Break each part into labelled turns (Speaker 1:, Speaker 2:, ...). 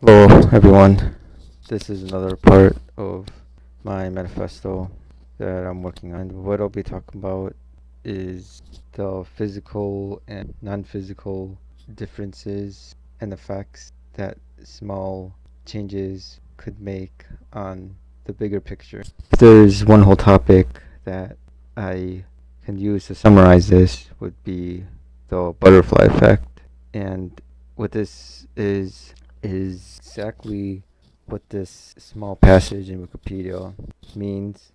Speaker 1: Hello, everyone. This is another part of my manifesto that I'm working on. What I'll be talking about is the physical and non physical differences and effects that small changes could make on the bigger picture. If there's one whole topic that I can use to summarize this, would be the butterfly effect. And what this is exactly what this small passage in Wikipedia means,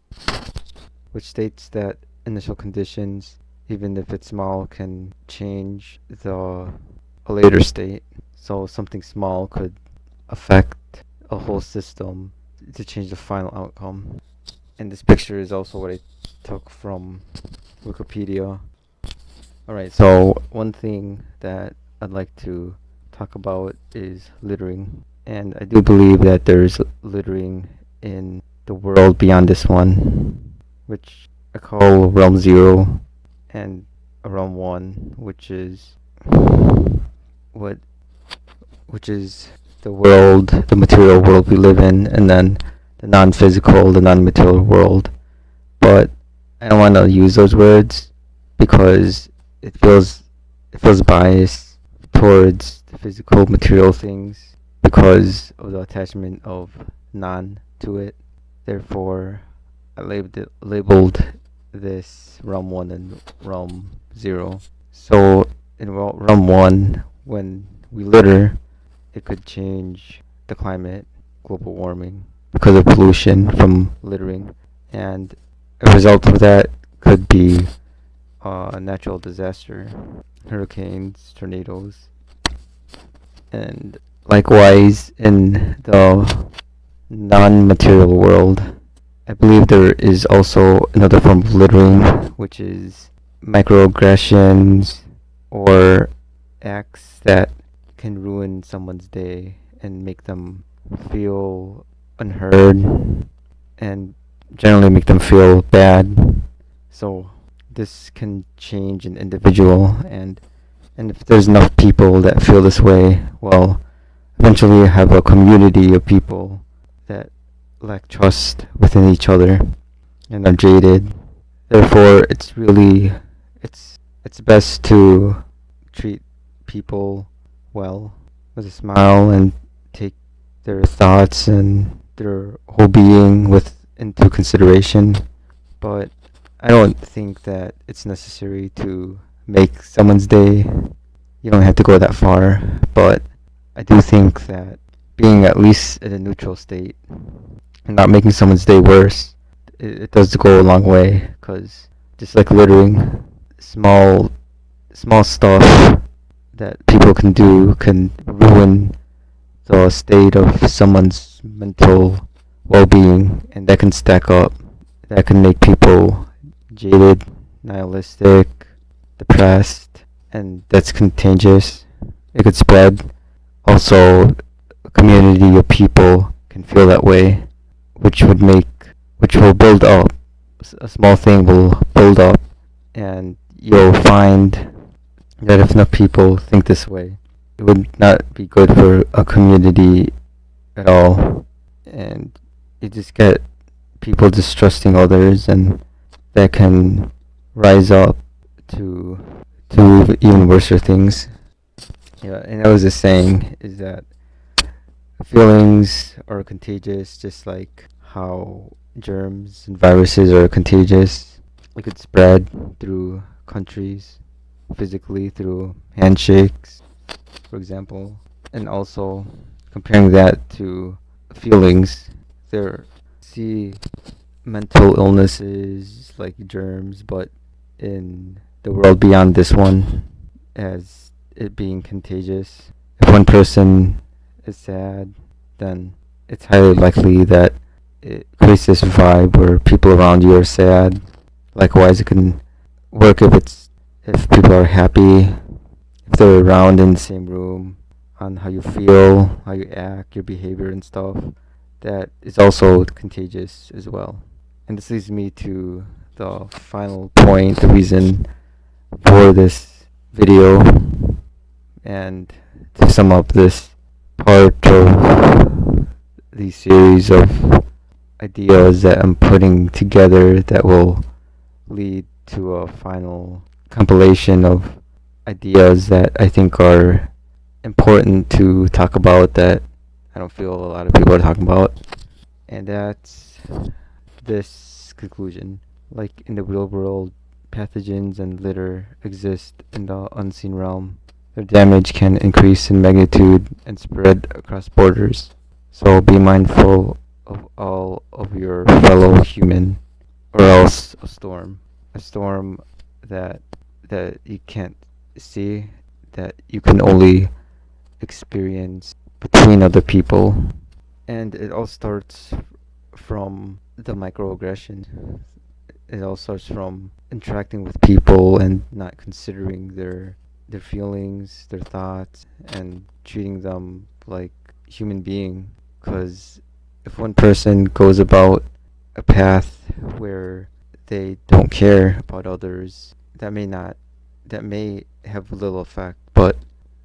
Speaker 1: which states that initial conditions, even if it's small, can change a later state. So something small could affect a whole system to change the final outcome. And this picture is also what I took from Wikipedia. Alright, so one thing that I'd like to talk about is littering. And I do believe that there's littering in the world beyond this one, which I call Realm Zero, and Realm One, what which is the world, the material world we live in, and then the non-physical, the non-material world. But I don't want to use those words because it feels biased towards the physical material things because of the attachment of non to it. Therefore, I labeled this realm 1 and realm 0. So in realm 1, when we litter, it could change the climate, global warming, because of pollution from littering. And a result of that could be a natural disaster, hurricanes, tornadoes, and likewise in the non-material world, I believe there is also another form of littering, which is microaggressions or acts that can ruin someone's day and make them feel unheard and generally make them feel bad. So this can change an individual, and if there's enough people that feel this way, well, eventually you have a community of people that lack trust within each other and are jaded. Therefore, it's best to treat people well with a smile and take their thoughts and their whole being into consideration. But I don't think that it's necessary to make someone's day. You don't have to go that far, but I do think that being at least in a neutral state and not making someone's day worse, it does go a long way. Because just like littering, small stuff that people can do can ruin the state of someone's mental well-being, and that can stack up. That can make people jaded, nihilistic, depressed, and that's contagious. It could spread. Also, a community of people can feel that way, which will build up. A small thing will build up, and you'll find that if enough people think this way, it would not be good for a community at all. And you just get people distrusting others, and that can rise up to even worse things. Yeah, and I was just saying is that feelings are contagious, just like how germs and viruses are contagious. It could spread through countries, physically through handshakes, for example. And also comparing that to feelings, there see mental illnesses like germs, but in the world beyond this one, as it being contagious. If one person is sad, then it's highly likely that it creates this vibe where people around you are sad. Likewise, it can work if people are happy, if they're around in the same room, on how you feel, how you act, your behavior and stuff. That is also contagious as well. And this leads me to the final point, the reason for this video. And to sum up this part of the series of ideas that I'm putting together that will lead to a final compilation of ideas that I think are important to talk about that I don't feel a lot of people are talking about. And that's this conclusion. Like in the real world, pathogens and litter exist in the unseen realm. Their damage can increase in magnitude and spread across borders. So be mindful of all of your fellow human, or else a storm that you can't see, that you can only experience between other people. And it all starts from the microaggression. It all starts from interacting with people and not considering their feelings, their thoughts, and treating them like human being. Because if one person goes about a path where they don't care about others, that may have little effect. But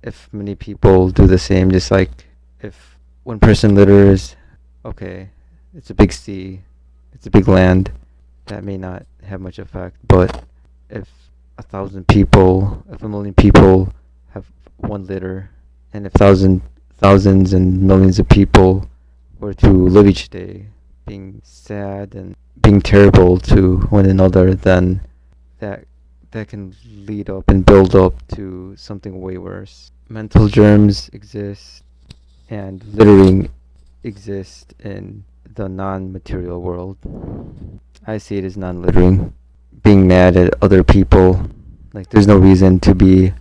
Speaker 1: if many people do the same, just like if one person litters, okay, it's a big sea, it's a big land, that may not have much effect. But if 1,000 people, if 1 million people have one litter, and if thousands and millions of people were to live each day being sad and being terrible to one another, then that that can lead up and build up to something way worse. Mental germs exist, and littering exists in the non-material world. I see it as non-littering. Being mad at other people, like there's no reason to be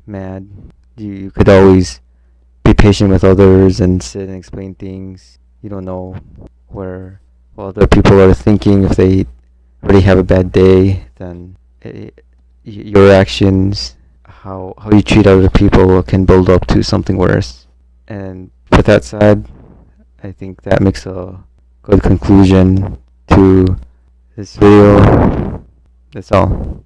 Speaker 1: mad. You could always be patient with others and sit and explain things. You don't know where other people are thinking. If they already have a bad day, then your actions, how you treat other people, can build up to something worse. And with that said, I think that makes a good conclusion to this video. That's all.